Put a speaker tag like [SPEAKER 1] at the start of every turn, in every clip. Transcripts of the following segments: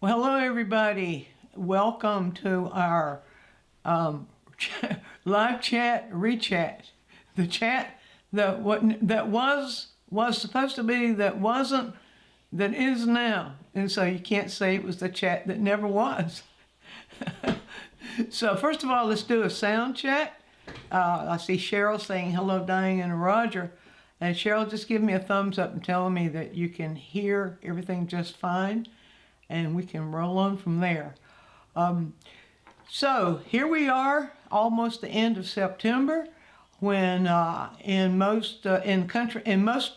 [SPEAKER 1] Well, hello everybody. Welcome to our live chat, rechat. The chat that was supposed to be, that wasn't, that is now. And so you can't say it was the chat that never was. So first of all, let's do a sound check. I see Cheryl saying hello, Diane and Roger. And Cheryl, just give me a thumbs up and telling me that you can hear everything just fine. And we can roll on from there. So here we are, almost the end of September, when in most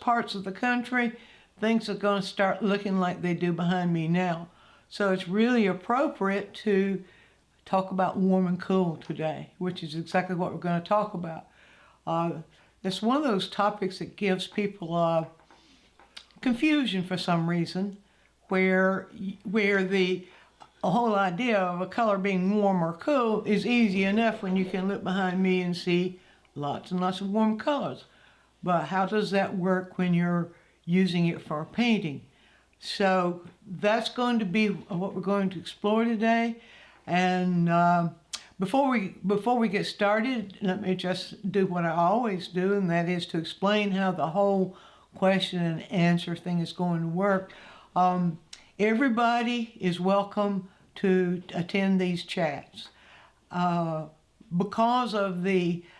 [SPEAKER 1] parts of the country, things are going to start looking like they do behind me now. So it's really appropriate to talk about warm and cool today, which is exactly what we're going to talk about. It's one of those topics that gives people confusion for some reason, where the whole idea of a color being warm or cool is easy enough when you can look behind me and see lots and lots of warm colors. But how does that work when you're using it for a painting? So that's going to be what we're going to explore today. And before we get started, let me just do what I always do, and that is to explain how the whole question and answer thing is going to work. Everybody is welcome to attend these chats. Because of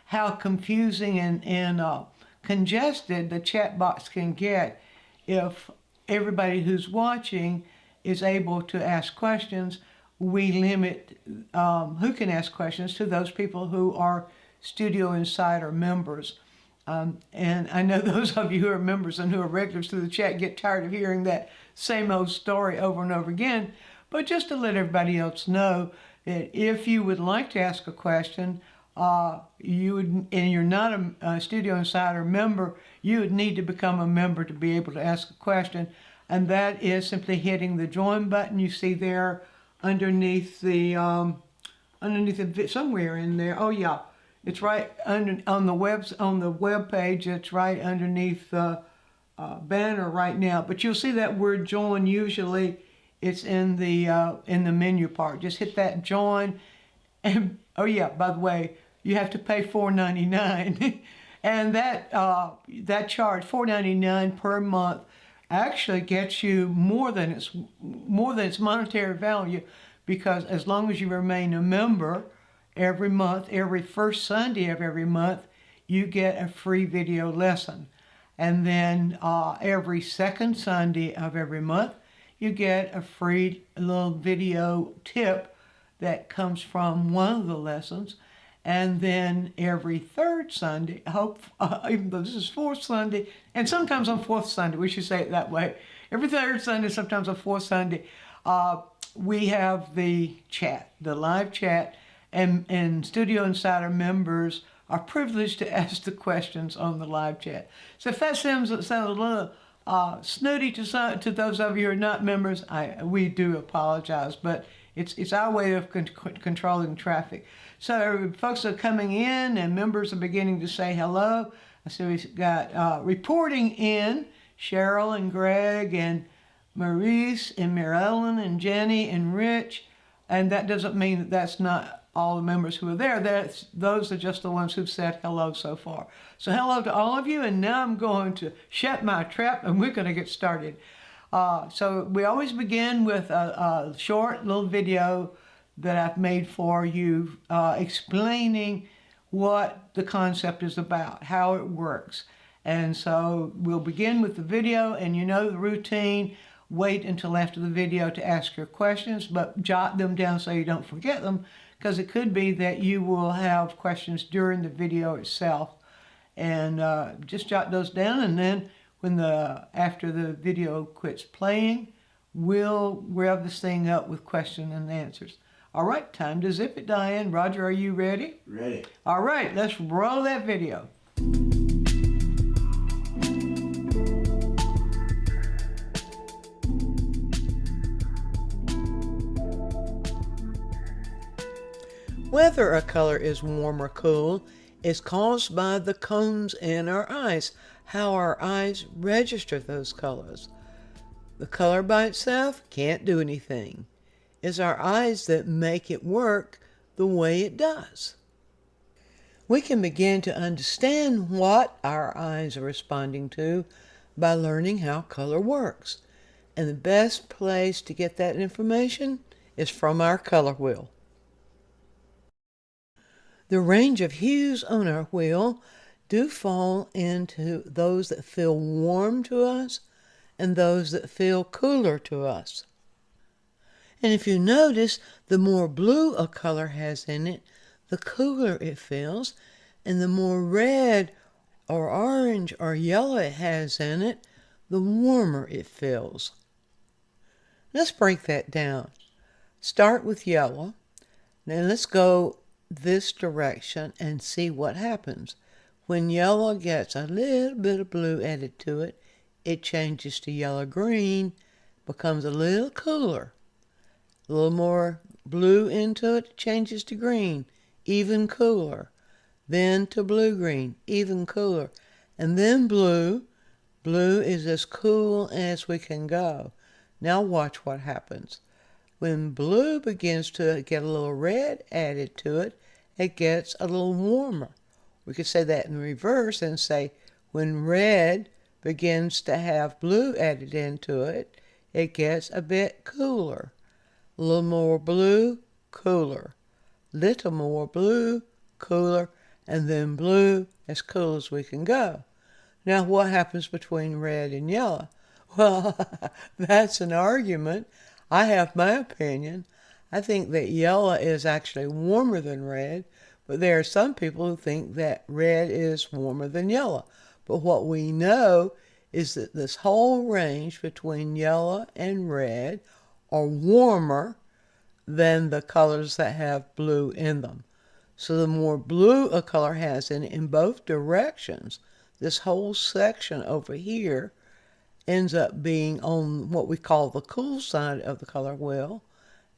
[SPEAKER 1] how confusing and congested the chat box can get, if everybody who's watching is able to ask questions, we limit who can ask questions to those people who are Studio Insider members. And I know those of you who are members and who are regulars to the chat get tired of hearing that same old story over and over again. But just to let everybody else know that if you would like to ask a question, and you're not a Studio Insider member, you would need to become a member to be able to ask a question. And that is simply hitting the join button you see there underneath the somewhere in there. Oh yeah. It's right on the web page. It's right underneath the banner right now. But you'll see that word "join." Usually, it's in the menu part. Just hit that join, and oh yeah. By the way, you have to pay $4.99, and that charge $4.99 per month actually gets you more than its monetary value, because as long as you remain a member. Every month, every first Sunday of every month, you get a free video lesson. And then every second Sunday of every month, you get a free little video tip that comes from one of the lessons. And then every third Sunday, even though this is fourth Sunday, and sometimes on fourth Sunday, we should say it that way. Every third Sunday, sometimes on fourth Sunday, we have the chat, the live chat. And Studio Insider members are privileged to ask the questions on the live chat. So if that sounds a little snooty to those of you who are not members, we do apologize, but it's our way of controlling traffic. So folks are coming in, and members are beginning to say hello. So we've got reporting in Cheryl and Greg and Maurice and Mary Ellen and Jenny and Rich, and that doesn't mean that that's not all the members who are there. Those are just the ones who've said hello so far. So hello to all of you, and now I'm going to shut my trap and we're going to get started. So we always begin with a short little video that I've made for you explaining what the concept is about, how it works. And so we'll begin with the video, and you know the routine. Wait until after the video to ask your questions, but jot them down so you don't forget them, because it could be that you will have questions during the video itself. And just jot those down, and then after the video quits playing, we'll rev this thing up with questions and answers. All right, time to zip it, Diane. Roger, are you ready?
[SPEAKER 2] Ready.
[SPEAKER 1] All right, let's roll that video. Whether a color is warm or cool is caused by the cones in our eyes, how our eyes register those colors. The color by itself can't do anything. It's our eyes that make it work the way it does. We can begin to understand what our eyes are responding to by learning how color works. And the best place to get that information is from our color wheel. The range of hues on our wheel do fall into those that feel warm to us and those that feel cooler to us. And if you notice, the more blue a color has in it, the cooler it feels, and the more red or orange or yellow it has in it, the warmer it feels. Let's break that down. Start with yellow. Now let's go this direction and see what happens. When yellow gets a little bit of blue added to it, it changes to yellow-green, becomes a little cooler. A little more blue into it, changes to green, even cooler. Then to blue-green, even cooler. And then blue. Blue is as cool as we can go. Now watch what happens. When blue begins to get a little red added to it, it gets a little warmer. We could say that in reverse and say, when red begins to have blue added into it, it gets a bit cooler. A little more blue, cooler. Little more blue, cooler, and then blue, as cool as we can go. Now what happens between red and yellow? Well, that's an argument. I have my opinion. I think that yellow is actually warmer than red, but there are some people who think that red is warmer than yellow. But what we know is that this whole range between yellow and red are warmer than the colors that have blue in them. So the more blue a color has in both directions, this whole section over here ends up being on what we call the cool side of the color wheel,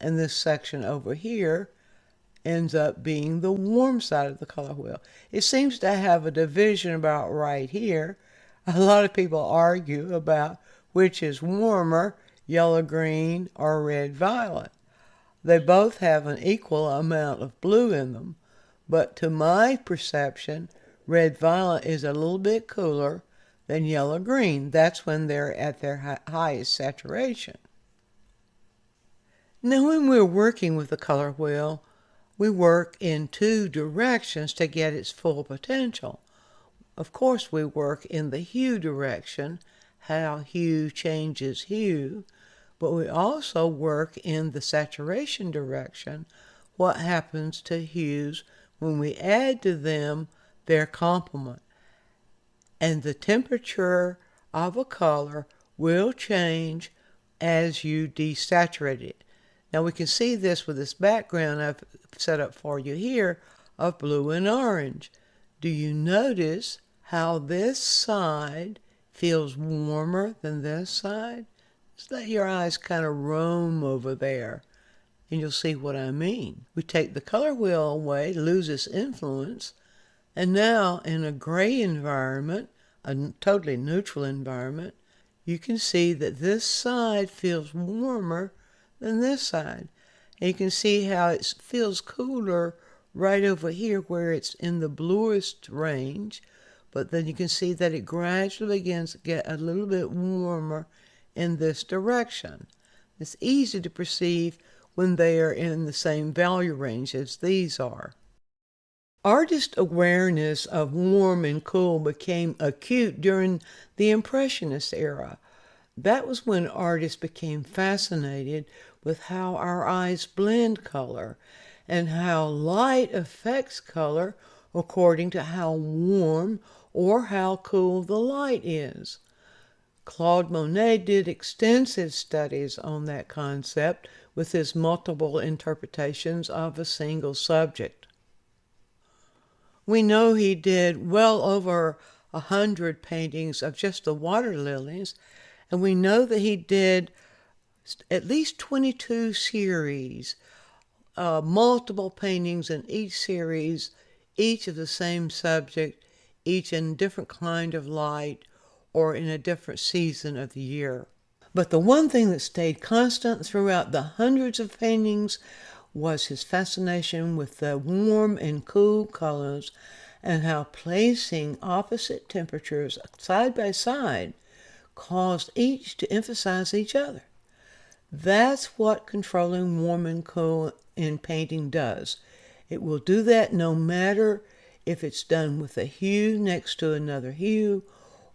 [SPEAKER 1] and this section over here ends up being the warm side of the color wheel. It seems to have a division about right here. A lot of people argue about which is warmer, yellow-green or red-violet. They both have an equal amount of blue in them, but to my perception, red-violet is a little bit cooler than yellow-green. That's when they're at their highest saturation. Now, when we're working with the color wheel, we work in two directions to get its full potential. Of course, we work in the hue direction, how hue changes hue, but we also work in the saturation direction, what happens to hues when we add to them their complement. And the temperature of a color will change as you desaturate it. Now we can see this with this background I've set up for you here of blue and orange. Do you notice how this side feels warmer than this side? Just let your eyes kind of roam over there and you'll see what I mean. We take the color wheel away, lose its influence, and now in a gray environment, a totally neutral environment, you can see that this side feels warmer than this side. And you can see how it feels cooler right over here where it's in the bluest range, but then you can see that it gradually begins to get a little bit warmer in this direction. It's easy to perceive when they are in the same value range as these are. Artist awareness of warm and cool became acute during the Impressionist era. That was when artists became fascinated with how our eyes blend color and how light affects color according to how warm or how cool the light is. Claude Monet did extensive studies on that concept with his multiple interpretations of a single subject. We know he did well over 100 paintings of just the water lilies, and we know that he did at least 22 series, multiple paintings in each series, each of the same subject, each in a different kind of light or in a different season of the year. But the one thing that stayed constant throughout the hundreds of paintings was his fascination with the warm and cool colors and how placing opposite temperatures side by side caused each to emphasize each other. That's what controlling warm and cool in painting does. It will do that no matter if it's done with a hue next to another hue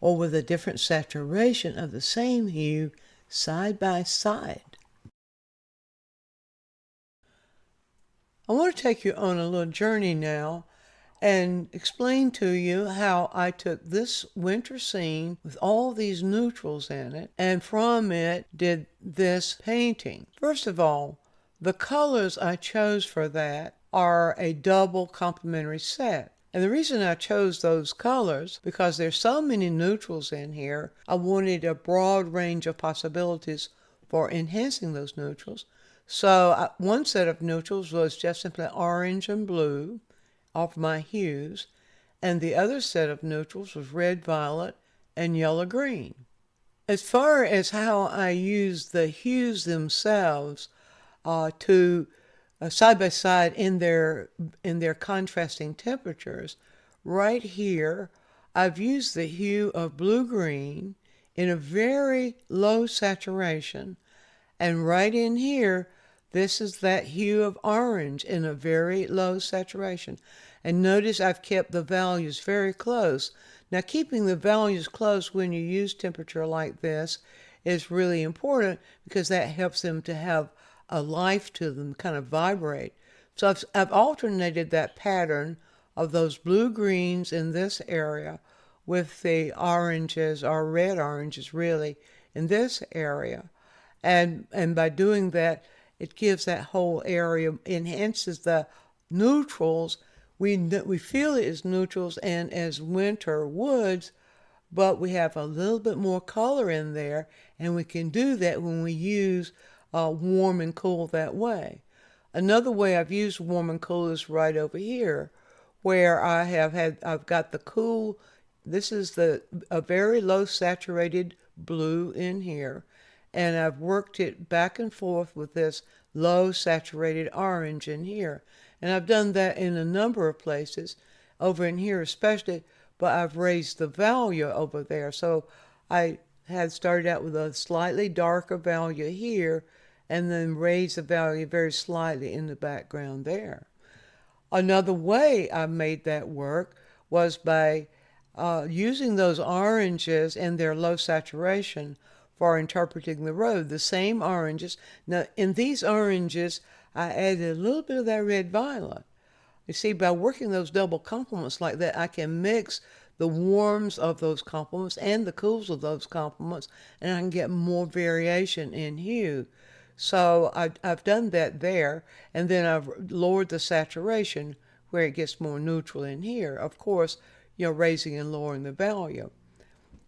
[SPEAKER 1] or with a different saturation of the same hue side by side. I want to take you on a little journey now and explain to you how I took this winter scene with all these neutrals in it and from it did this painting. First of all, the colors I chose for that are a double complementary set. And the reason I chose those colors, because there's so many neutrals in here, I wanted a broad range of possibilities for enhancing those neutrals. So one set of neutrals was just simply orange and blue of my hues, and the other set of neutrals was red, violet, and yellow, green. As far as how I use the hues themselves to side by side in their contrasting temperatures, right here I've used the hue of blue-green in a very low saturation, and right in here this is that hue of orange in a very low saturation. And notice I've kept the values very close. Now, keeping the values close when you use temperature like this is really important because that helps them to have a life to them, kind of vibrate. So I've alternated that pattern of those blue-greens in this area with the oranges, or red oranges really, in this area. And by doing that, it gives that whole area, enhances the neutrals. We feel it as neutrals and as winter woods, but we have a little bit more color in there, and we can do that when we use warm and cool that way. Another way I've used warm and cool is right over here, where I've got the cool. This is a very low saturated blue in here, and I've worked it back and forth with this low saturated orange in here. And I've done that in a number of places, over in here especially, but I've raised the value over there. So I had started out with a slightly darker value here, and then raised the value very slightly in the background there. Another way I made that work was by using those oranges in their low saturation for interpreting the road, the same oranges. Now, in these oranges, I added a little bit of that red violet. You see, by working those double complements like that, I can mix the warms of those complements and the cools of those complements, and I can get more variation in hue. So I've done that there, and then I've lowered the saturation where it gets more neutral in here. Of course, raising and lowering the value.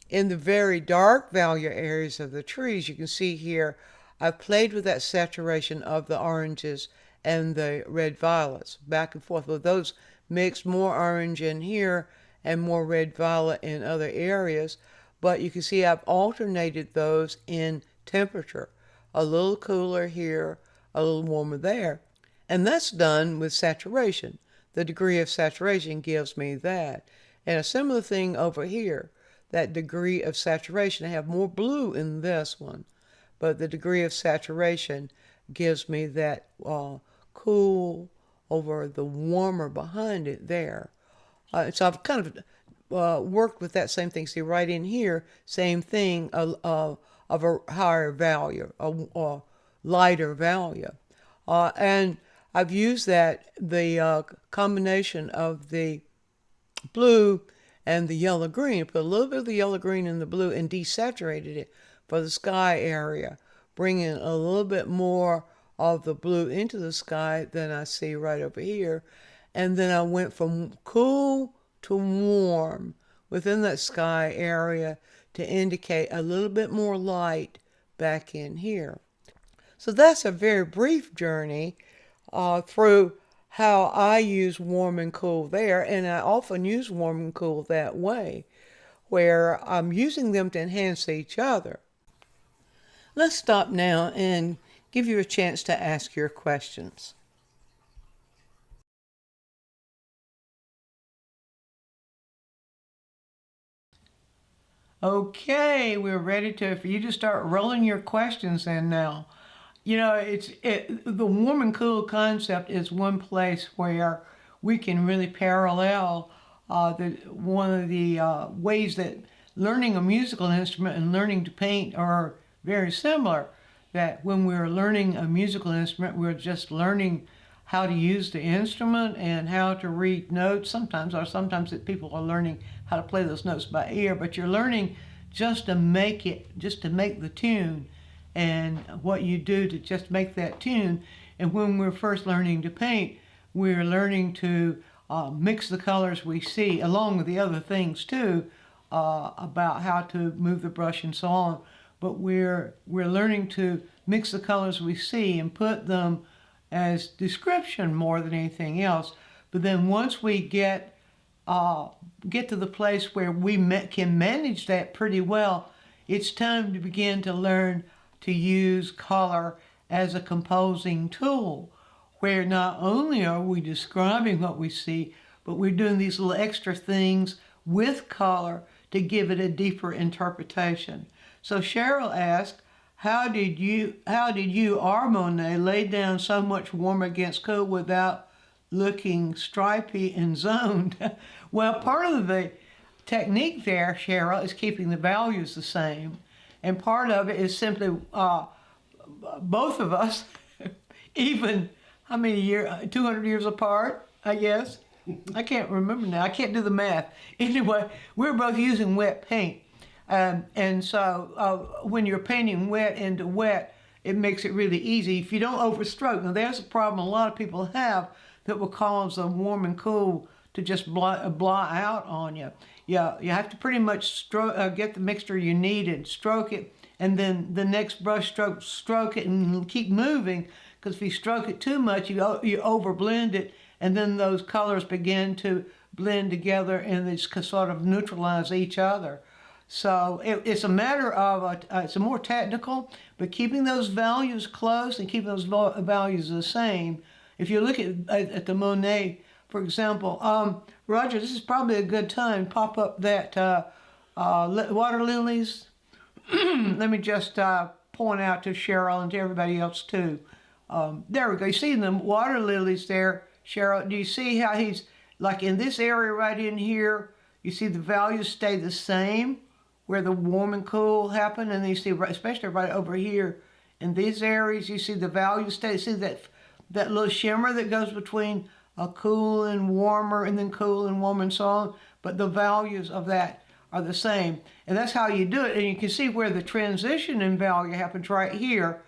[SPEAKER 1] In the very dark value areas of the trees, you can see here, I've played with that saturation of the oranges and the red violets, back and forth. With those mixed more orange in here and more red violet in other areas. But you can see I've alternated those in temperature. A little cooler here, a little warmer there. And that's done with saturation. The degree of saturation gives me that. And a similar thing over here. That degree of saturation. I have more blue in this one, but the degree of saturation gives me that cool over the warmer behind it there. So I've kind of worked with that same thing. See, right in here, same thing of a higher value, a lighter value. And I've used the combination of the blue and the yellow-green. Put a little bit of the yellow-green in the blue and desaturated it for the sky area, bringing a little bit more of the blue into the sky than I see right over here. And then I went from cool to warm within that sky area to indicate a little bit more light back in here. So that's a very brief journey through how I use warm and cool there, and I often use warm and cool that way, where I'm using them to enhance each other. Let's stop now and give you a chance to ask your questions. Okay, we're ready for you to start rolling your questions in now. You know, the warm and cool concept is one place where we can really parallel one of the ways that learning a musical instrument and learning to paint are very similar. That when we're learning a musical instrument, we're just learning how to use the instrument and how to read notes sometimes, or sometimes that people are learning how to play those notes by ear, but you're learning just to make the tune and what you do to just make that tune. And when we're first learning to paint, we're learning to mix the colors we see along with the other things too, about how to move the brush and so on. But we're learning to mix the colors we see and put them as description more than anything else. But then once we get to the place where we can manage that pretty well, it's time to begin to learn to use color as a composing tool, where not only are we describing what we see, but we're doing these little extra things with color to give it a deeper interpretation. So Cheryl asked, how did you or Monet lay down so much warm against cool without looking stripy and zoned? Well, part of the technique there, Cheryl, is keeping the values the same. And part of it is simply both of us, even how many years, 200 years apart, I guess. I can't remember now. I can't do the math. Anyway, we're both using wet paint. And so when you're painting wet into wet, it makes it really easy if you don't overstroke. Now, there's a problem a lot of people have that will cause the warm and cool to just blah out on you. Yeah, you have to pretty much get the mixture you need and stroke it, and then the next brush stroke it and keep moving, because if you stroke it too much, you overblend it, and then those colors begin to blend together and they sort of neutralize each other. So it's a matter of, it's a more technical, but keeping those values close and keeping those values the same. If you look at the Monet, for example, Roger, this is probably a good time. Pop up that water lilies. Let me just point out to Cheryl and to everybody else too. There we go. You see the water lilies there, Cheryl? Do you see how he's, like in this area right in here, you see the values stay the same where the warm and cool happen, and then you see, especially right over here in these areas, you see the values stay. See that little shimmer that goes between a cool and warmer, and then cool and warm and so on, but the values of that are the same. And that's how you do it. And you can see where the transition in value happens right here.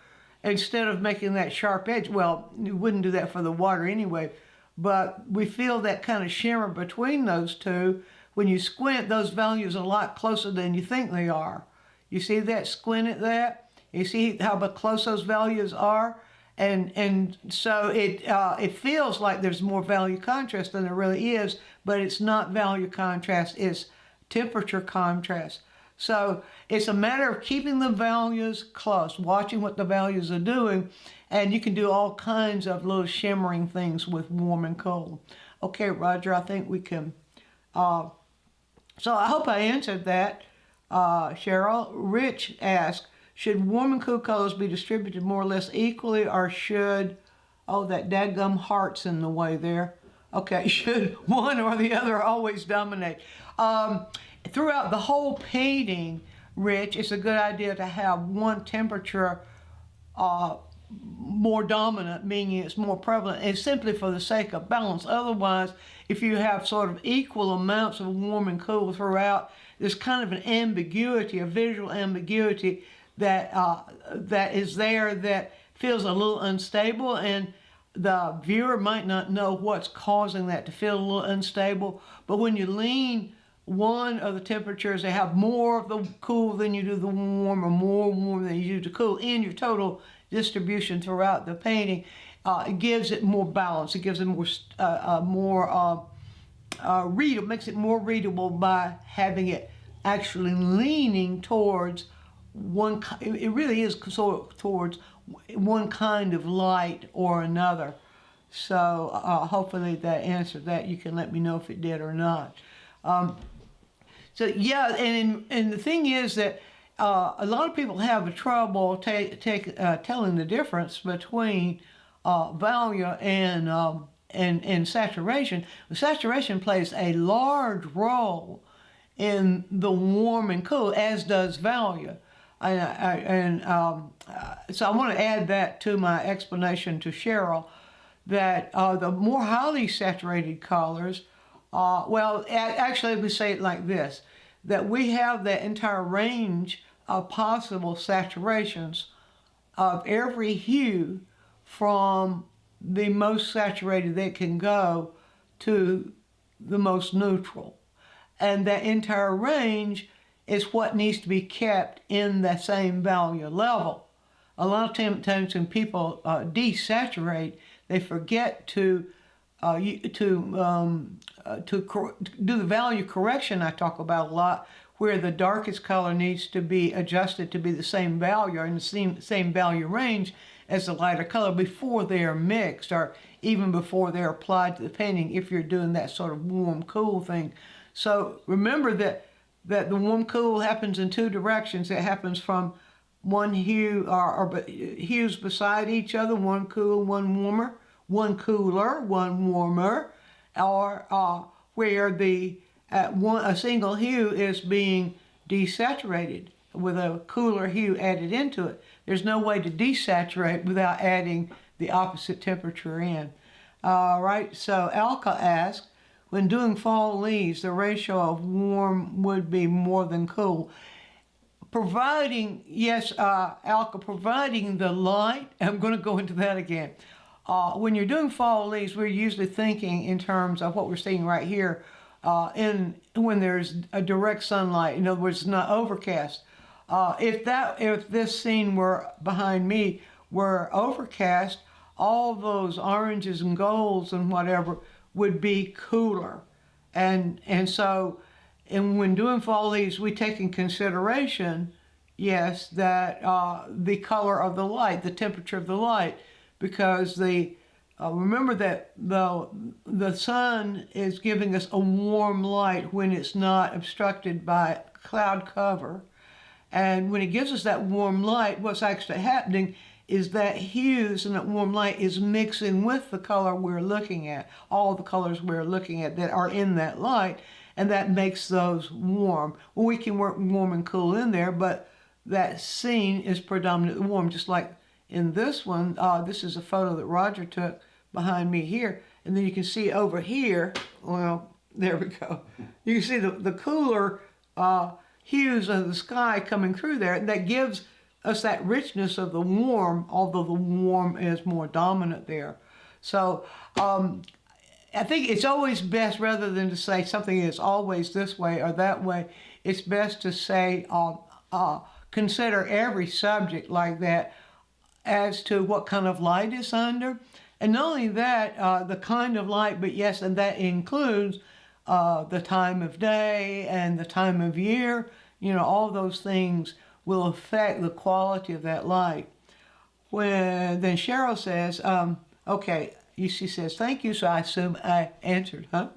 [SPEAKER 1] Instead of making that sharp edge, well, you wouldn't do that for the water anyway, but we feel that kind of shimmer between those two. When you squint, those values are a lot closer than you think they are. You see that squint at that? You see how close those values are? And so it feels like there's more value contrast than there really is, but it's not value contrast, it's temperature contrast. So it's a matter of keeping the values close, watching what the values are doing, and you can do all kinds of little shimmering things with warm and cold. Okay, Roger, I think we can. So I hope I answered that, Cheryl. Rich asked, should warm and cool colors be distributed more or less equally, or should, oh, that dadgum heart's in the way there. Okay, should one or the other always dominate? Throughout the whole painting, Rich, it's a good idea to have one temperature more dominant, meaning it's more prevalent. It's simply for the sake of balance. Otherwise, if you have sort of equal amounts of warm and cool throughout, there's kind of an ambiguity, a visual ambiguity that is there that feels a little unstable, and the viewer might not know what's causing that to feel a little unstable. But when you lean one of the temperatures, they have more of the cool than you do the warm, or more warm than you do the cool in your total distribution throughout the painting. It gives it more balance. It gives it more readable, makes it more readable by having it actually leaning towards it really is sort of towards one kind of light or another. So hopefully that answered that. You can let me know if it did or not. So yeah, and the thing is that a lot of people have trouble telling the difference between value and saturation. Saturation plays a large role in the warm and cool, as does value. So I want to add that to my explanation to Cheryl, that the more highly saturated colors, actually we say it like this, that we have the entire range of possible saturations of every hue from the most saturated that can go to the most neutral. And that entire range is what needs to be kept in the same value level. A lot of times when people desaturate, they forget to do the value correction I talk about a lot, where the darkest color needs to be adjusted to be the same value or in the same value range as the lighter color before they are mixed, or even before they're applied to the painting, if you're doing that sort of warm cool thing. So remember that the warm cool happens in two directions. It happens from one hue or hues beside each other, one cool, one warmer, one cooler, one warmer, or where a single hue is being desaturated with a cooler hue added into it. There's no way to desaturate without adding the opposite temperature in. All right, so Alka asks, when doing fall leaves, the ratio of warm would be more than cool. Providing, yes, Alka, providing the light, I'm going to go into that again. When you're doing fall leaves, we're usually thinking in terms of what we're seeing right here, when there's a direct sunlight, in other words, not overcast. If this scene were behind me were overcast, all those oranges and golds and whatever would be cooler. And when doing fall leaves, we take in consideration, yes, that the color of the light, the temperature of the light, because remember that the sun is giving us a warm light when it's not obstructed by cloud cover. And when it gives us that warm light, what's actually happening is that hues and that warm light is mixing with the color we're looking at, all the colors we're looking at that are in that light, and that makes those warm. Well, we can work warm and cool in there, but that scene is predominantly warm, just like in this one. This is a photo that Roger took behind me here, and then you can see over here, well, there we go. You can see the cooler hues of the sky coming through there, and that gives us that richness of the warm, although the warm is more dominant there. So I think it's always best, rather than to say something is always this way or that way, it's best to say, consider every subject like that as to what kind of light it's under. And not only that, the kind of light, but yes, and that includes the time of day and the time of year. You know, all those things will affect the quality of that light. Then Cheryl says, okay, she says, thank you, so I assume I answered, huh?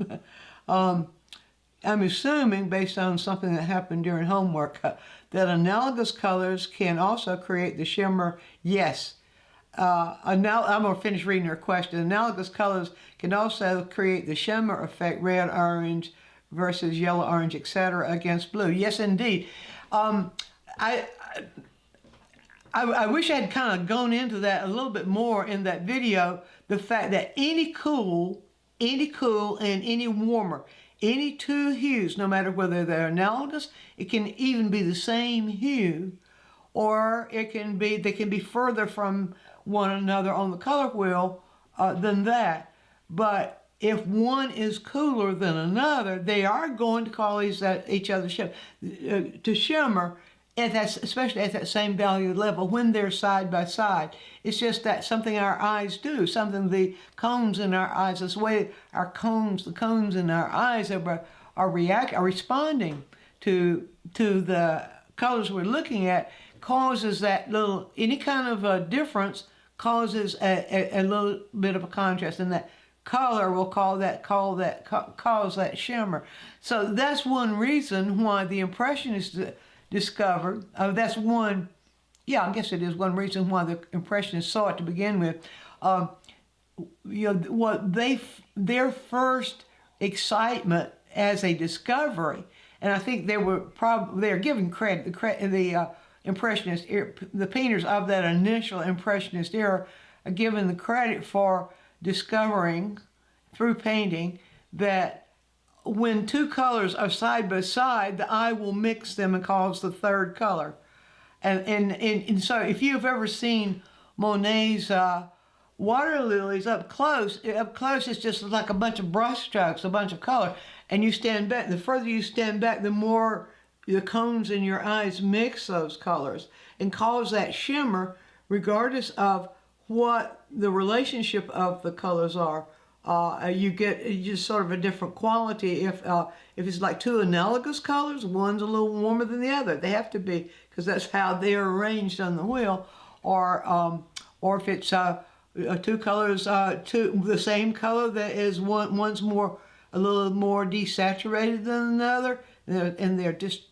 [SPEAKER 1] I'm assuming, based on something that happened during homework, that analogous colors can also create the shimmer. Yes. Now I'm going to finish reading her question. Analogous colors can also create the shimmer effect, red, orange versus yellow, orange, etc., against blue. Yes, indeed. I wish I had kind of gone into that a little bit more in that video, the fact that any cool and any warmer, any two hues, no matter whether they're analogous, it can even be the same hue, or they can be further from one another on the color wheel than that. But if one is cooler than another, they are going to call each other to shimmer, especially at that same value level when they're side by side. It's just that something our eyes do, something the cones in our eyes, this way the cones in our eyes are responding to the colors we're looking at, causes that little, any kind of a difference causes a little bit of a contrast, and that color will cause that shimmer. So that's one reason why the Impressionists discovered. That's one. Yeah, I guess it is one reason why the Impressionists saw it to begin with. What their first excitement as a discovery, and I think they're giving credit the Impressionist the painters of that initial Impressionist era are given the credit for discovering through painting that when two colors are side by side, the eye will mix them and cause the third color. And so if you've ever seen Monet's water lilies up close it's just like a bunch of brush strokes, a bunch of color. And you stand back, the further you stand back, the more the cones in your eyes mix those colors and cause that shimmer regardless of what the relationship of the colors are. You get just sort of a different quality if it's like two analogous colors, one's a little warmer than the other. They have to be, because that's how they're arranged on the wheel. Or if it's two colors, the same color that is one's a little more desaturated than another, and they're just,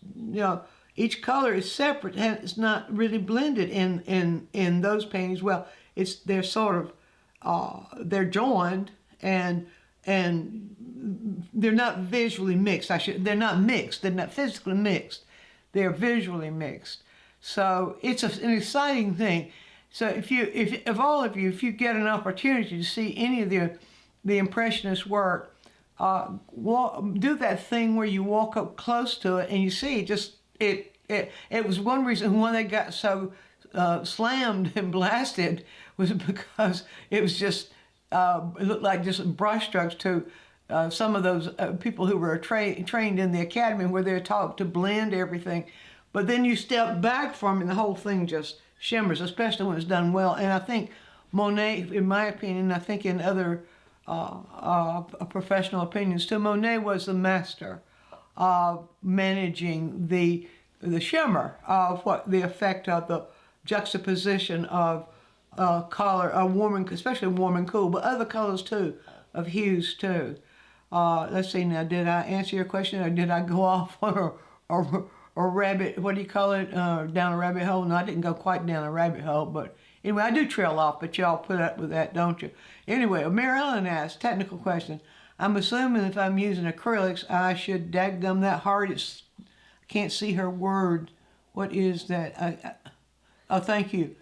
[SPEAKER 1] each color is separate and it's not really blended in those paintings. Well, they're sort of they're joined and they're not visually mixed. They're not mixed. They're not physically mixed. They're visually mixed. So it's an exciting thing. So if you get an opportunity to see any of the Impressionist work, do that thing where you walk up close to it and you see it was one reason why they got so slammed and blasted was because it was just it looked like just brushstrokes to some of those people who were trained in the academy where they're taught to blend everything. But then you step back from it and the whole thing just shimmers, especially when it's done well. And I think Monet, in my opinion, I think in other professional opinions too, Monet was the master of managing the shimmer of the effect of the juxtaposition of color, warm, especially warm and cool, but other colors too, of hues too. Let's see now, did I answer your question or did I go off on a rabbit, what do you call it, down a rabbit hole? No, I didn't go quite down a rabbit hole, but anyway, I do trail off, but y'all put up with that, don't you? Anyway, Mary Ellen asked, technical question. I'm assuming if I'm using acrylics, I should dadgum that hard. I can't see her word. What is that? Oh, thank you.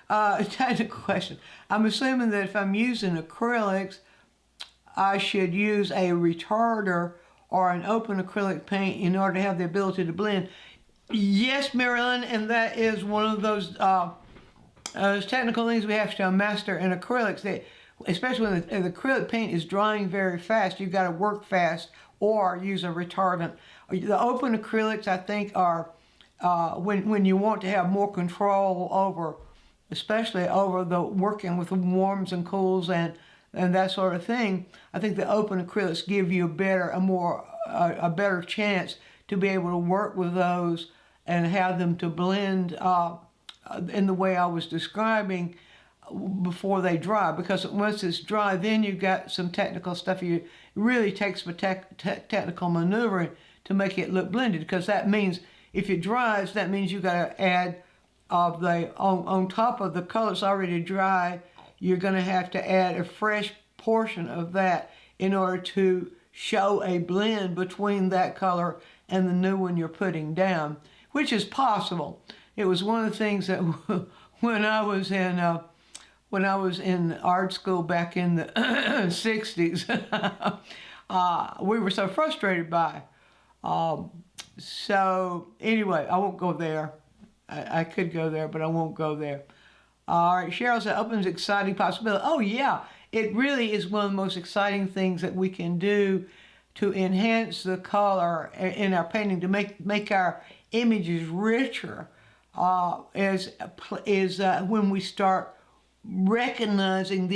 [SPEAKER 1] Technical question. I'm assuming that if I'm using acrylics, I should use a retarder or an open acrylic paint in order to have the ability to blend. Yes, Marilyn, and that is one of those technical things we have to master in acrylics. Especially when the acrylic paint is drying very fast, you've got to work fast or use a retardant. The open acrylics, I think, are when you want to have more control over, especially over the working with the warms and cools and that sort of thing. I think the open acrylics give you a better chance to be able to work with those and have them to blend in the way I was describing before they dry. Because once it's dry, then you've got some technical stuff. It really takes technical maneuvering to make it look blended. Because that means if it dries, that means you've got to add on top of the colors already dry. You're going to have to add a fresh portion of that in order to show a blend between that color and the new one you're putting down, which is possible. It was one of the things that when I was in art school back in the 60s, we were so frustrated by. So anyway, I won't go there. I could go there, but I won't go there. All right, Cheryl said, opens exciting possibility. Oh yeah, it really is one of the most exciting things that we can do to enhance the color in our painting, to make our images richer, is when we start recognizing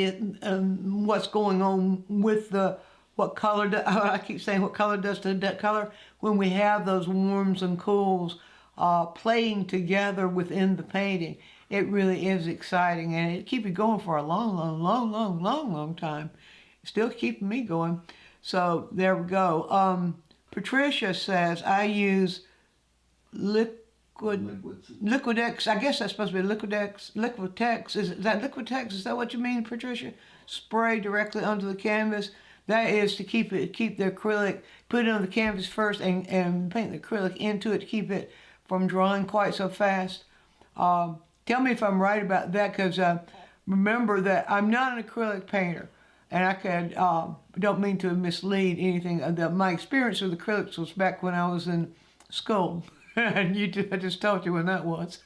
[SPEAKER 1] what's going on with what color I keep saying what color does to that color. When we have those warms and cools, playing together within the painting. It really is exciting, and it keeps you going for a long time. Still keeping me going. So there we go. Patricia says, I use Liquidex. I guess that's supposed to be Liquitex. Is that Liquitex? Is that what you mean, Patricia? Spray directly onto the canvas. That is to keep the acrylic, put it on the canvas first and paint the acrylic into it to keep it from drying quite so fast. Tell me if I'm right about that, because remember that I'm not an acrylic painter, and I could don't mean to mislead anything. My experience with acrylics was back when I was in school, and I just told you when that was.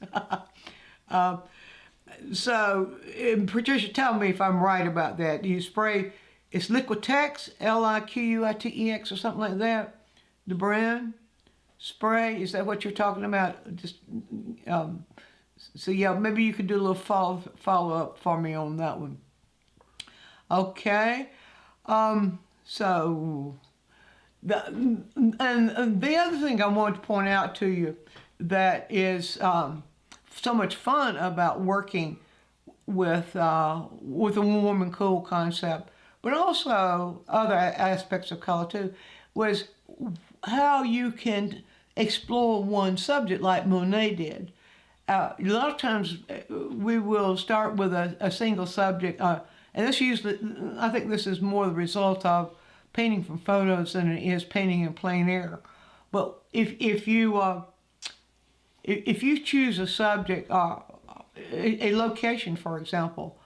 [SPEAKER 1] So Patricia, tell me if I'm right about that. You spray. It's Liquitex, Liquitex or something like that. The brand spray, is that what you're talking about? Just so yeah, maybe you could do a little follow up for me on that one. Okay, so the other thing I wanted to point out to you that is so much fun about working with a warm and cool concept, but also other aspects of color too, was how you can explore one subject like Monet did. A lot of times we will start with a single subject, and this usually, I think this is more the result of painting from photos than it is painting in plein air. But if you choose a subject, a location, for example,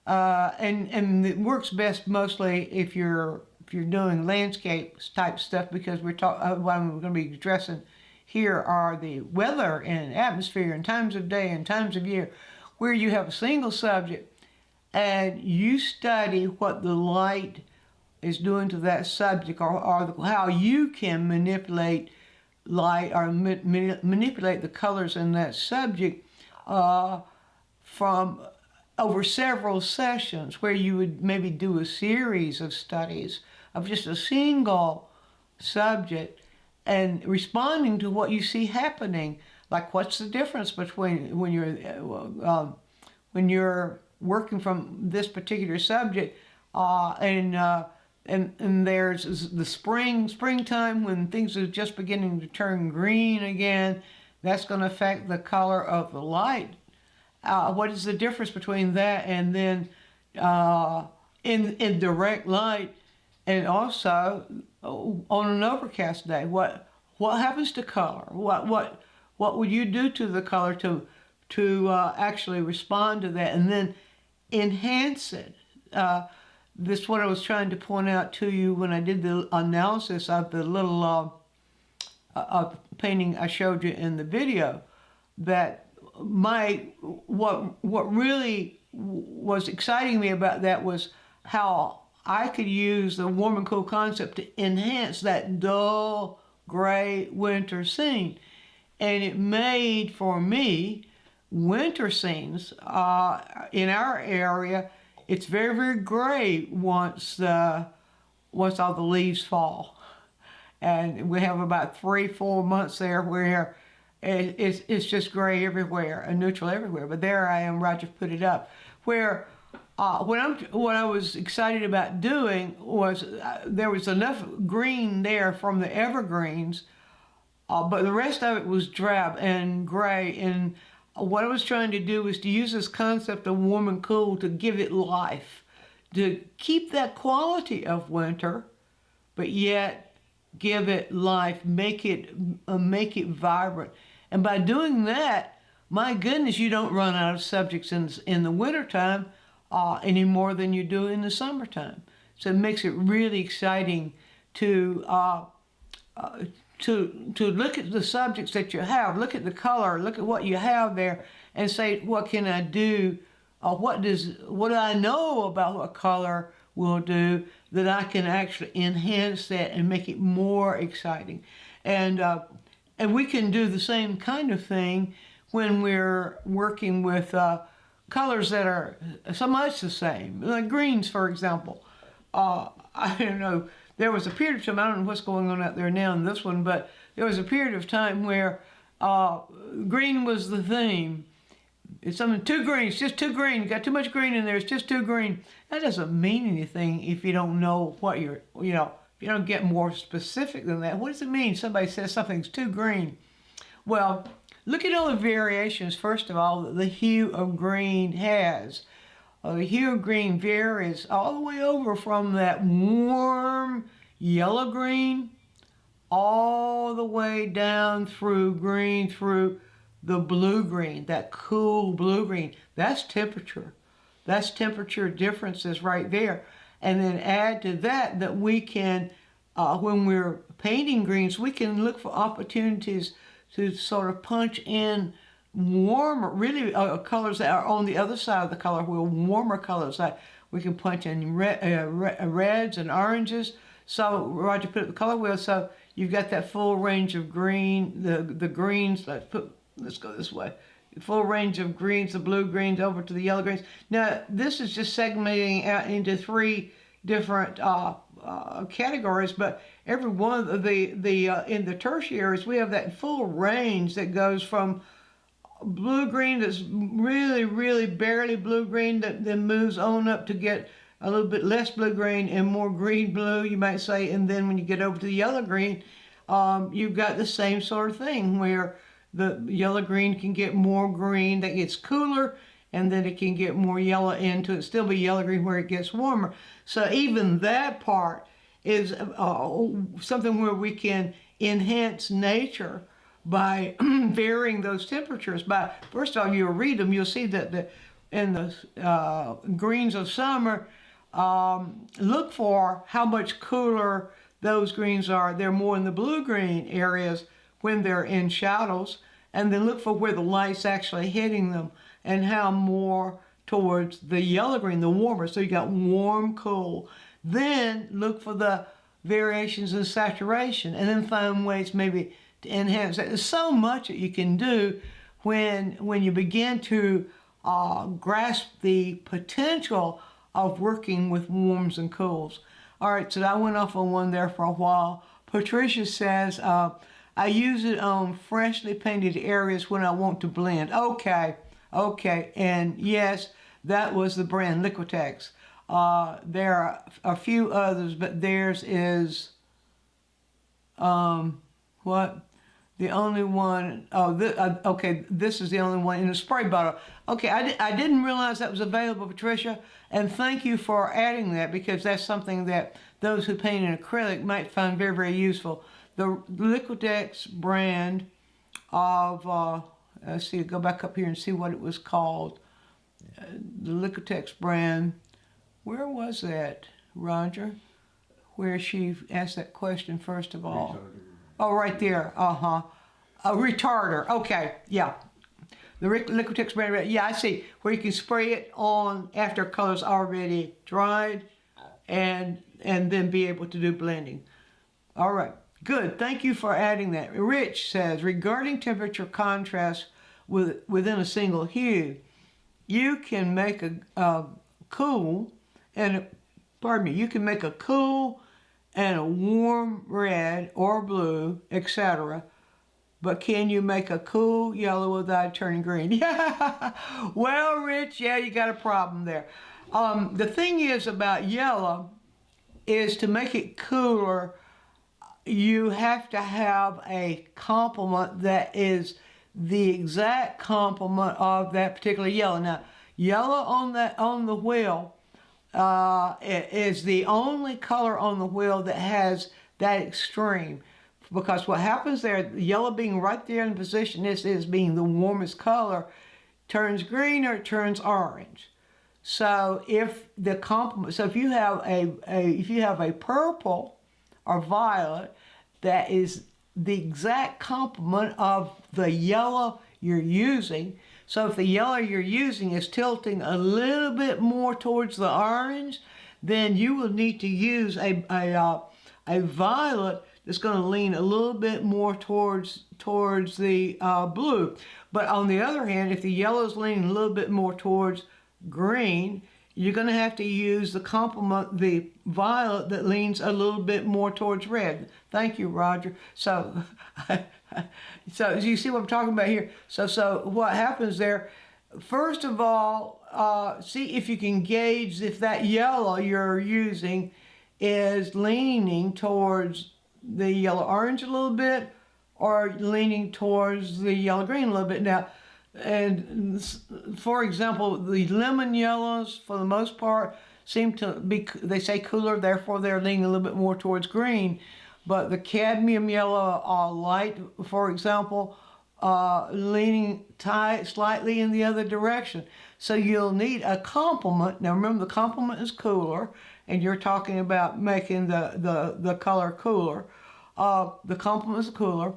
[SPEAKER 1] and it works best mostly if you're doing landscape type stuff, because what I'm going to be addressing here are the weather and atmosphere and times of day and times of year, where you have a single subject and you study what the light is doing to that subject, or how you can manipulate light or manipulate the colors in that subject from over several sessions, where you would maybe do a series of studies of just a single subject and responding to what you see happening. Like, what's the difference between when you're working from this particular subject and there's the springtime, when things are just beginning to turn green again. That's going to affect the color of the light. What is the difference between that and then in direct light, and also on an overcast day? What happens to color? What would you do to the color to actually respond to that and then enhance it? This is what I was trying to point out to you when I did the analysis of the little painting I showed you in the video. That what really was exciting me about that was how I could use the warm and cool concept to enhance that dull gray winter scene, and it made for me winter scenes in our area. It's very gray once all the leaves fall, and we have about 3-4 months there where it's just gray everywhere and neutral everywhere. But there I am, Roger put it up, where what I was excited about doing was there was enough green there from the evergreens, but the rest of it was drab and gray. And what I was trying to do was to use this concept of warm and cool to give it life, to keep that quality of winter, but yet give it life, make it vibrant. And by doing that, my goodness, you don't run out of subjects in the wintertime any more than you do in the summertime. So it makes it really exciting to look at the subjects that you have, look at the color, look at what you have there, and say, what can I do? What do I know about what color will do that I can actually enhance that and make it more exciting? And we can do the same kind of thing when we're working with colors that are so much the same, like greens, for example. I don't know, there was a period of time, I don't know what's going on out there now in this one, but there was a period of time where green was the theme. It's something too green. It's just too green. You got too much green in there. It's just too green. That doesn't mean anything if you don't know what you're, if you don't get more specific than that. What does it mean? Somebody says something's too green. Well, look at all the variations, first of all, that the hue of green has. The hue of green varies all the way over from that warm yellow green all the way down through green, through the blue-green, that cool blue-green. That's temperature. That's temperature differences right there. And then add to that that we can, when we're painting greens, we can look for opportunities to sort of punch in warmer, really colors that are on the other side of the color wheel, warmer colors. Like we can punch in reds and oranges. So Roger put up the color wheel, so you've got that full range of green, the greens. Let's go this way. Full range of greens, the blue greens over to the yellow greens. Now this is just segmenting out into 3 different categories, but every one of the in the tertiaries we have that full range that goes from blue-green that's really barely blue-green that then moves on up to get a little bit less blue-green and more green-blue, you might say, and then when you get over to the yellow-green, you've got the same sort of thing where the yellow-green can get more green, that gets cooler, and then it can get more yellow into it, still be yellow-green where it gets warmer. So even that part is something where we can enhance nature by varying those temperatures. By first of all, you'll read them, you'll see that in the greens of summer, look for how much cooler those greens are. They're more in the blue-green areas when they're in shadows, and then look for where the light's actually hitting them and how more towards the yellow-green, the warmer. So you got warm, cool. Then look for the variations in saturation and then find ways maybe to enhance that. There's so much that you can do when you begin to grasp the potential of working with warms and cools. All right, so I went off on one there for a while. Patricia says, I use it on freshly painted areas when I want to blend. Okay, and yes, that was the brand Liquitex. There are a few others, but theirs is, the only one, okay, this is the only one in a spray bottle. Okay, I didn't realize that was available, Patricia, and thank you for adding that, because that's something that those who paint in acrylic might find very useful. The Liquitex brand of, let's see, go back up here and see what it was called. The Liquitex brand, where was that, Roger? Where she asked that question first of all. Oh, right there, a retarder, okay, yeah. The Liquitex brand, yeah, I see, where you can spray it on after color's already dried and then be able to do blending. All right, good, thank you for adding that. Rich says, regarding temperature contrast within a single hue, you can make a cool and, you can make a cool and a warm red or blue, etc. But can you make a cool yellow without turning green? Yeah. Well, Rich, yeah, you got a problem there. The thing is about yellow is to make it cooler, you have to have a complement that is the exact complement of that particular yellow. Now, yellow on the wheel is the only color on the wheel that has that extreme, because what happens there, the yellow being right there in position, this is being the warmest color, turns green or it turns orange. So if the complement, so if you have a purple or violet that is the exact complement of the yellow you're using. So if the yellow you're using is tilting a little bit more towards the orange, then you will need to use a violet that's going to lean a little bit more towards the blue. But on the other hand, if the yellow is leaning a little bit more towards green, you're going to have to use the complement, the violet that leans a little bit more towards red. Thank you, Roger. So, so you see what I'm talking about here? So what happens there, first of all, see if you can gauge if that yellow you're using is leaning towards the yellow-orange a little bit or leaning towards the yellow-green a little bit. Now, and for example, the lemon yellows, for the most part, seem to be, they say cooler, therefore they're leaning a little bit more towards green. But the cadmium yellow light, for example, leaning slightly in the other direction. So you'll need a complement. Now remember, the complement is cooler, and you're talking about making the color cooler. The complement is cooler.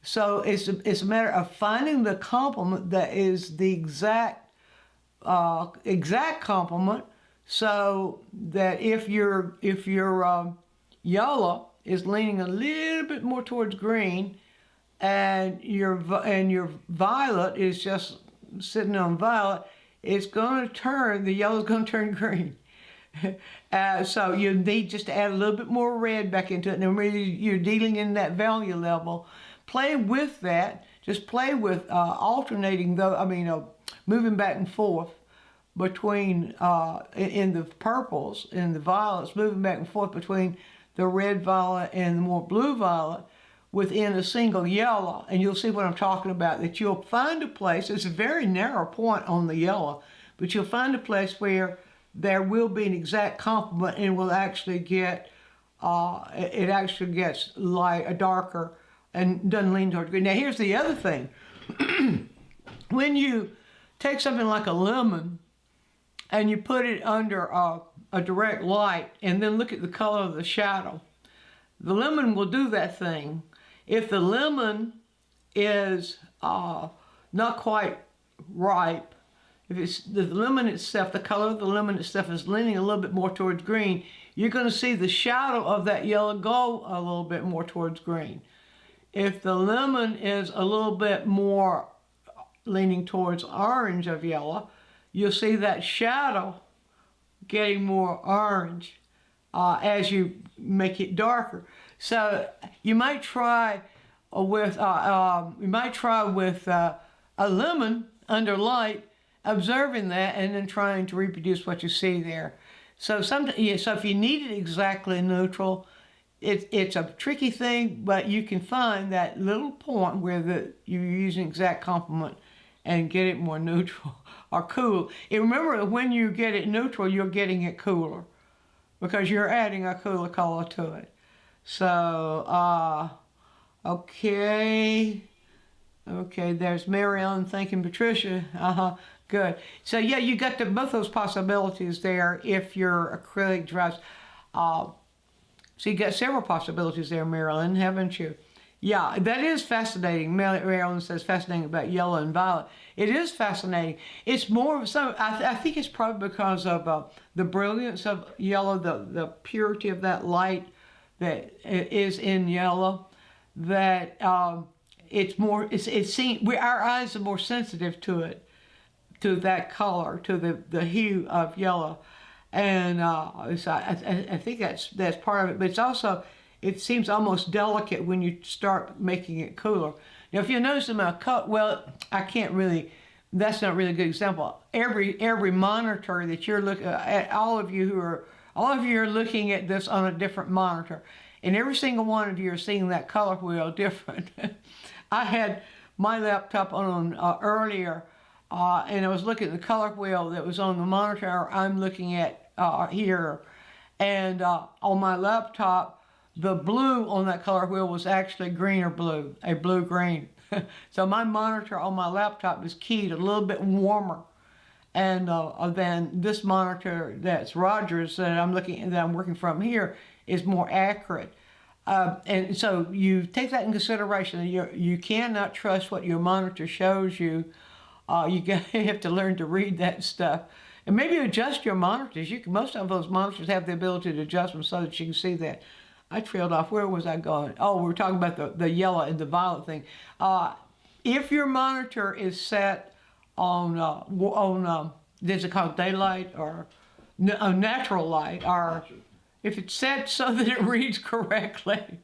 [SPEAKER 1] So it's a matter of finding the complement that is the exact complement, so that if your yellow is leaning a little bit more towards green, and your violet is just sitting on violet, it's going to turn, the yellow's going to turn green. So you need just to add a little bit more red back into it, and when you're dealing in that value level, play with that. Just play with alternating, though. Moving back and forth between in the purples and the violets, moving back and forth between the red violet and the more blue violet within a single yellow, and you'll see what I'm talking about. That you'll find a place. It's a very narrow point on the yellow, but you'll find a place where there will be an exact complement, and will actually get it actually gets light, darker, and doesn't lean toward green. Now here's the other thing. When you take something like a lemon and you put it under a direct light and then look at the color of the shadow, the lemon will do that thing. If the lemon is not quite ripe, if it's the lemon itself, the color of the lemon itself is leaning a little bit more towards green, you're going to see the shadow of that yellow go a little bit more towards green. If the lemon is a little bit more leaning towards orange of yellow, you'll see that shadow getting more orange as you make it darker. So you might try with a lemon under light, observing that, and then trying to reproduce what you see there. So so if you need it exactly neutral, it's a tricky thing, but you can find that little point where you're using exact complement and get it more neutral or cool. And remember, when you get it neutral, you're getting it cooler because you're adding a cooler color to it. So, okay, there's Mary Ellen thanking Patricia. Good. So yeah, you got both those possibilities there if your acrylic dries. So you got several possibilities there, Marilyn, haven't you? Yeah, that is fascinating. Marilyn says fascinating about yellow and violet. It is fascinating. It's more of some, I think it's probably because of the brilliance of yellow, the purity of that light that is in yellow, that it's more, our eyes are more sensitive to it, to that color, to the hue of yellow. And so I think that's part of it, but it's also, it seems almost delicate when you start making it cooler. Now, if you notice in my cut, well, I can't really, that's not really a good example. Every monitor that you're looking at, all of you are looking at this on a different monitor, and every single one of you are seeing that color wheel different. I had my laptop on earlier, and I was looking at the color wheel that was on the monitor I'm looking at here, and on my laptop, the blue on that color wheel was actually green or blue, a blue-green. So my monitor on my laptop is keyed a little bit warmer, and than this monitor that's Roger's that I'm working from here is more accurate. And so you take that in consideration. You cannot trust what your monitor shows you. You have to learn to read that stuff. And maybe adjust your monitors. Most of those monitors have the ability to adjust them so that you can see that. I trailed off. Where was I going? Oh, we were talking about the yellow and the violet thing. If your monitor is set on is it called daylight or natural light, or if it's set so that it reads correctly.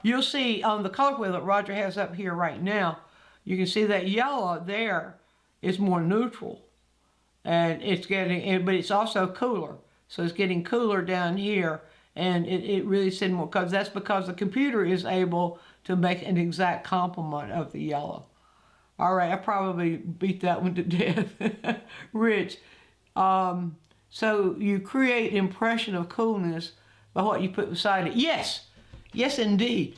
[SPEAKER 1] You'll see on the color wheel that Roger has up here right now, you can see that yellow there is more neutral. And it's getting, but it's also cooler. So it's getting cooler down here. And it really said more, because that's because the computer is able to make an exact complement of the yellow. All right, I probably beat that one to death. Rich. So you create impression of coolness by what you put beside it. Yes, yes, indeed.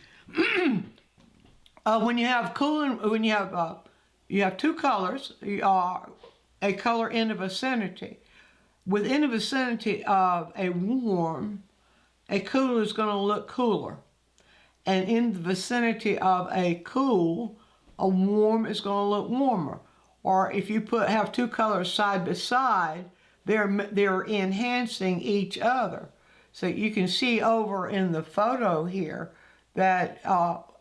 [SPEAKER 1] When you have when you have two colors, a color in the vicinity. Within the vicinity of a warm, a cooler is going to look cooler. And in the vicinity of a cool, a warm is going to look warmer. Or if you have two colors side by side, they're enhancing each other. So you can see over in the photo here that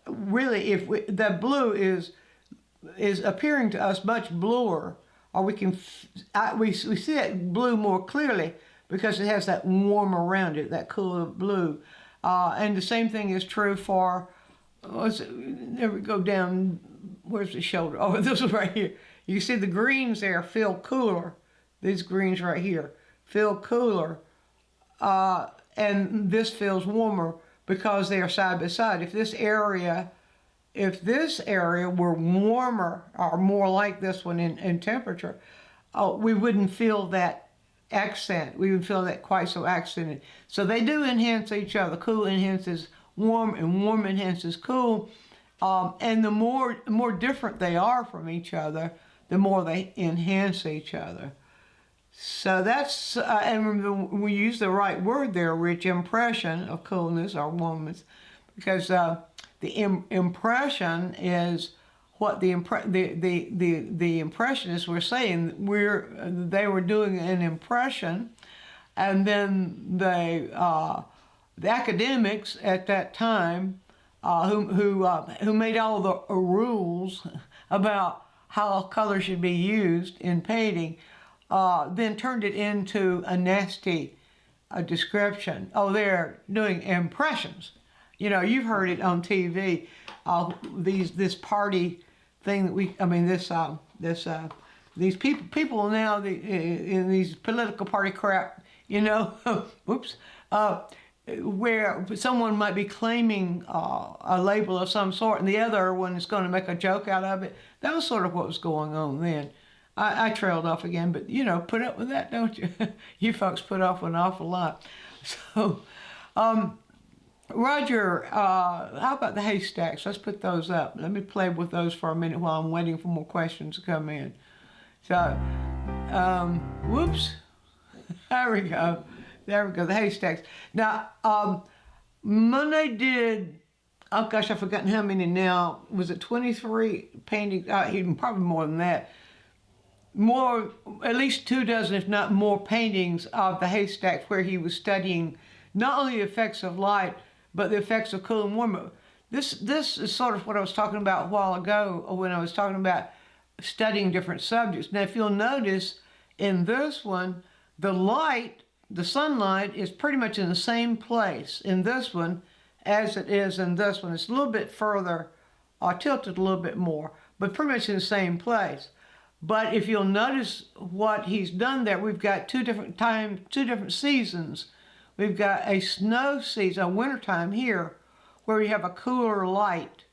[SPEAKER 1] really the blue is appearing to us much bluer, or we see that blue more clearly because it has that warm around it, that cooler blue. And the same thing is true for, there we go down, where's the shoulder? Oh, this is right here. You see the greens there feel cooler. These greens right here feel cooler. And this feels warmer because they are side by side. If this area were warmer or more like this one in temperature, we wouldn't feel that accent. We would feel that quite so accented. So they do enhance each other. Cool enhances warm, and warm enhances cool. And the more different they are from each other, the more they enhance each other. So that's, and remember, we use the right word there, Rich, impression of coolness or warmness, because the impression is what the impressionists were saying. They were doing an impression, and then the academics at that time, who made all the rules about how color should be used in painting, then turned it into a nasty description. Oh, they're doing impressions. You know, you've heard it on TV. This party thing that these people now in these political party crap. You know, oops. Where someone might be claiming a label of some sort, and the other one is going to make a joke out of it. That was sort of what was going on then. I trailed off again, but you know, put up with that, don't you? You folks put off an awful lot. So, Roger, how about the haystacks? Let's put those up. Let me play with those for a minute while I'm waiting for more questions to come in. So, whoops. There we go. There we go, the haystacks. Now, Monet did, oh gosh, I've forgotten how many now. Was it 23 paintings? Even probably more than that. More, at least 24, if not more, paintings of the haystacks where he was studying not only the effects of light, but the effects of cool and warm. This is sort of what I was talking about a while ago when I was talking about studying different subjects. Now, if you'll notice in this one, the sunlight is pretty much in the same place in this one as it is in this one. It's a little bit further, tilted a little bit more, but pretty much in the same place. But if you'll notice what he's done there, we've got two different seasons. We've got a snow season, a wintertime here, where we have a cooler light.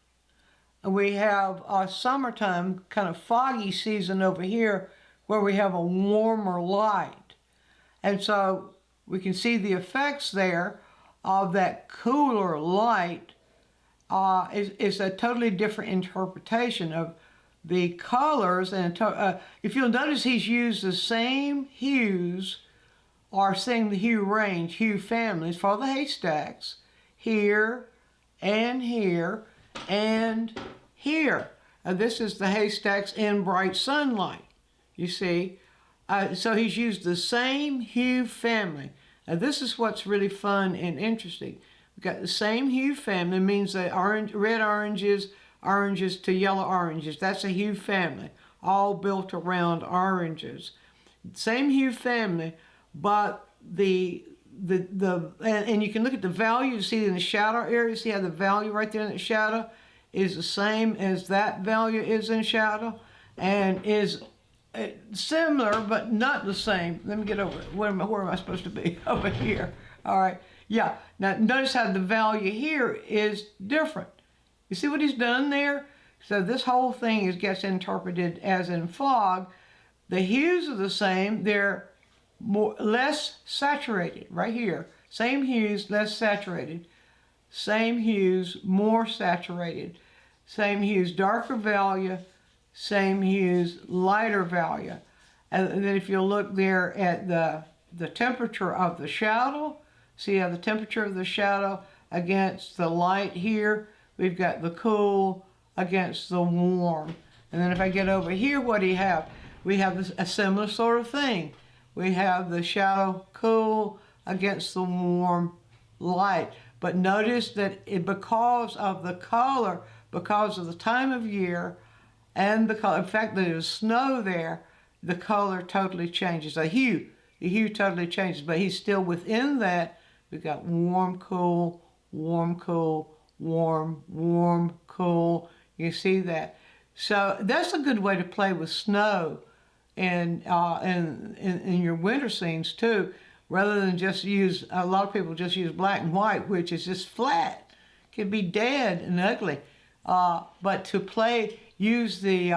[SPEAKER 1] And we have a summertime, kind of foggy season over here, where we have a warmer light. And so we can see the effects there of that cooler light is a totally different interpretation of the colors. And if you'll notice, he's used the same hues, or saying the hue range, hue families for the haystacks, here and here and here. This is the haystacks in bright sunlight, you see. So he's used the same hue family. Now this is what's really fun and interesting. We've got the same hue family, means that red oranges to yellow oranges. That's a hue family, all built around oranges. Same hue family, but and you can look at the value, you see in the shadow area, see how the value right there in the shadow is the same as that value is in shadow, and is similar but not the same. Let me get over it. Where am I supposed to be? Over here. All right. Yeah. Now notice how the value here is different. You see what he's done there? So this whole thing gets interpreted as in fog. The hues are the same. They're less saturated right here. Same hues, less saturated. Same hues, more saturated. Same hues, darker value. Same hues, lighter value. And then if you look there at the temperature of the shadow, see how the temperature of the shadow against the light here, we've got the cool against the warm. And then if I get over here, what do you have? We have a similar sort of thing. We have the shadow cool against the warm light. But notice that because of the color, because of the time of year, and the color, in fact, there's snow there, the color totally changes. The hue totally changes, but he's still within that. We've got warm, cool, warm, cool, warm, warm, cool. You see that? So that's a good way to play with snow and in your winter scenes too, rather than just use, a lot of people just use black and white, which is just flat. It can be dead and ugly. But to play, use the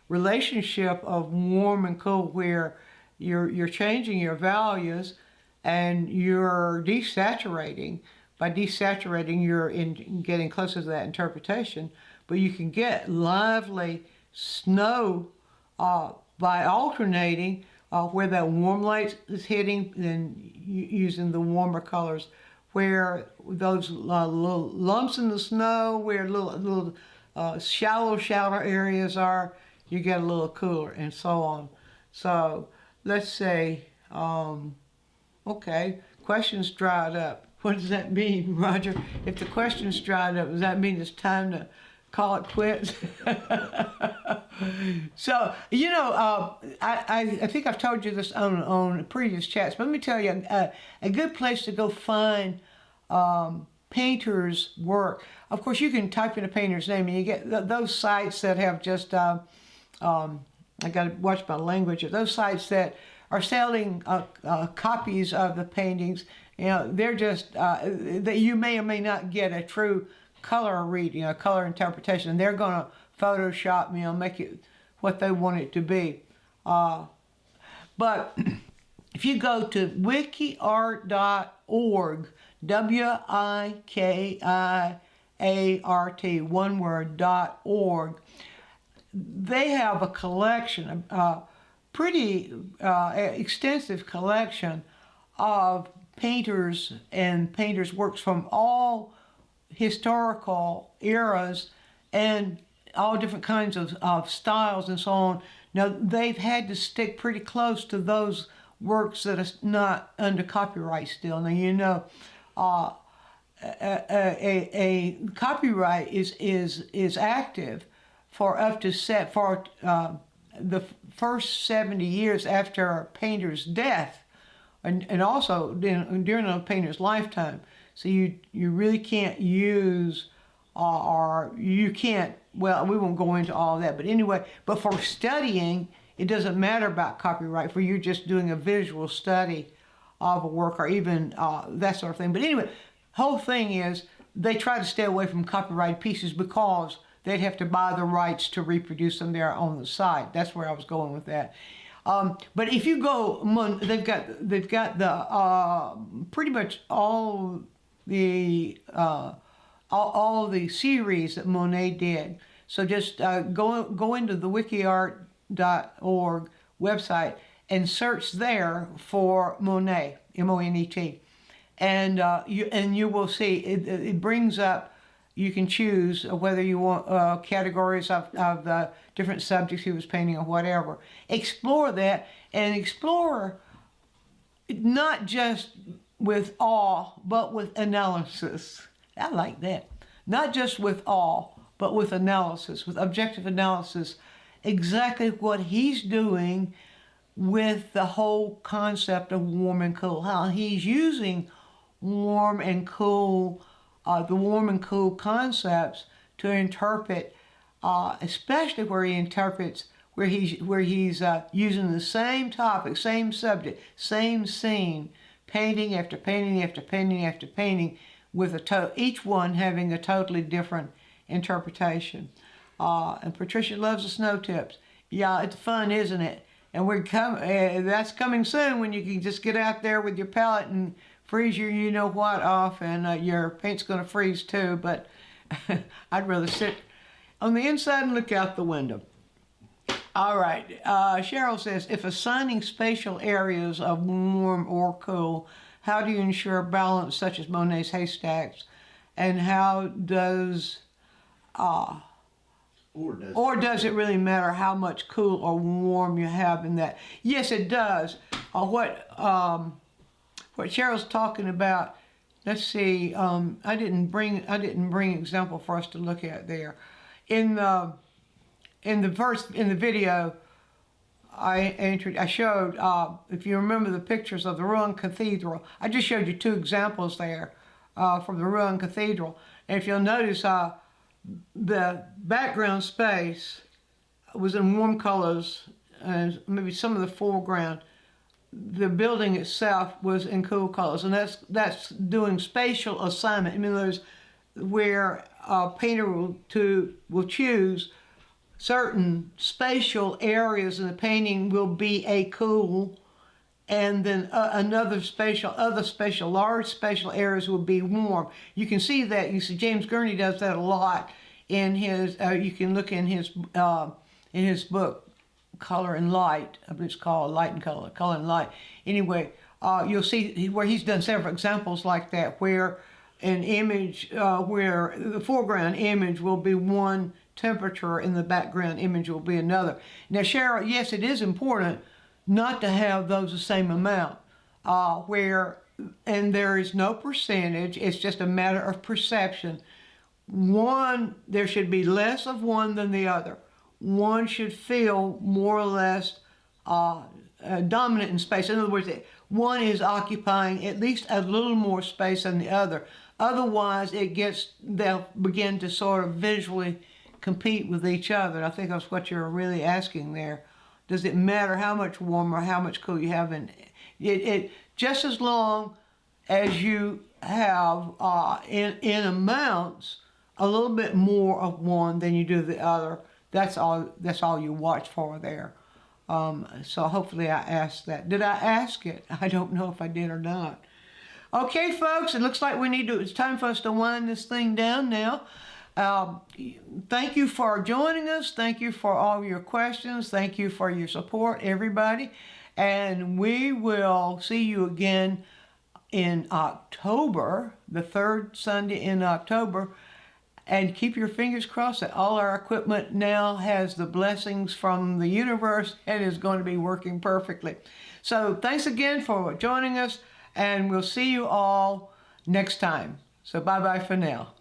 [SPEAKER 1] relationship of warm and cool, where you're changing your values and you're desaturating. By desaturating, you're getting closer to that interpretation. But you can get lively snow by alternating where that warm light is hitting, then using the warmer colors. Where those little lumps in the snow, where little shallow areas are, you get a little cooler, and so on. So let's say, okay, questions dried up. What does that mean, Roger? If the questions dried up, does that mean it's time to call it quits? So, you know, I think I've told you this on previous chats, but let me tell you, a good place to go find painters' work. Of course, you can type in a painter's name and you get those sites that have just, I got to watch my language, those sites that are selling copies of the paintings. You know, they're just, that you may or may not get a true color reading, a color interpretation. They're going to Photoshop, you know, make it what they want it to be. But if you go to wikiart.org, WIKIART, one word, .org, they have a collection, a pretty extensive collection of painters and painters' works from all historical eras and all different kinds of styles and so on. Now, they've had to stick pretty close to those works that are not under copyright still. Now, you know, a copyright is active for up to the first 70 years after a painter's death, and also during a painter's lifetime. So you really can't use, or you can't, well, we won't go into all that, but anyway, but for studying, it doesn't matter about copyright, for you're just doing a visual study of a work, or even that sort of thing. But anyway, whole thing is, they try to stay away from copyrighted pieces because they'd have to buy the rights to reproduce them there on the site. That's where I was going with that. But if you go, they've got the pretty much all the series that Monet did. So just go into the wikiart.org website and search there for Monet, M-O-N-E-T, and you will see it brings up. You can choose whether you want categories of the different subjects he was painting or whatever. Explore that, and explore not just with awe, but with analysis. I like that. Not just with awe, but with analysis, with objective analysis. Exactly what he's doing with the whole concept of warm and cool, how he's using warm and cool, the warm and cool concepts to interpret, especially where he interprets, where he's using the same topic, same subject, same scene, painting after painting after painting after painting, with each one having a totally different interpretation. And Patricia loves the snow tips. Yeah, it's fun, isn't it? And that's coming soon, when you can just get out there with your palette and freeze your you-know-what off, and your paint's going to freeze too, but I'd rather sit on the inside and look out the window. All right, Cheryl says, if assigning spatial areas of warm or cool, how do you ensure balance, such as Monet's haystacks? And how does... Or does it really matter how much cool or warm you have in that? Yes, it does. What Cheryl's talking about, let's see, I didn't bring example for us to look at there. In the video, I showed, if you remember the pictures of the Rouen Cathedral, I just showed you two examples there from the Rouen Cathedral. And if you'll notice, the background space was in warm colors, and maybe some of the foreground. The building itself was in cool colors, and that's doing spatial assignment. In other words, where a painter will choose certain spatial areas in the painting will be a cool, and then other large spatial areas will be warm. You can see that. You see James Gurney does that a lot in his. You can look in his book, Color and Light. I believe it's called Light and Color, Color and Light. Anyway, you'll see where he's done several examples like that, where an image, where the foreground image will be one temperature and the background image will be another. Now, Cheryl, yes, it is important not to have those the same amount, and there is no percentage, it's just a matter of perception. There should be less of one than the other. One should feel more or less dominant in space. In other words, one is occupying at least a little more space than the other. Otherwise, they'll begin to sort of visually compete with each other. And I think that's what you're really asking there. Does it matter how much warm or how much cool you have in it? Just as long as you have in amounts a little bit more of one than you do the other. That's all you watch for there. So hopefully I asked that. Did I ask it? I don't know if I did or not. Okay, folks, it looks like it's time for us to wind this thing down now. Thank you for joining us. Thank you for all your questions. Thank you for your support, everybody. And we will see you again in October, the third Sunday in October. And keep your fingers crossed that all our equipment now has the blessings from the universe and is going to be working perfectly. So thanks again for joining us, and we'll see you all next time. So bye-bye for now.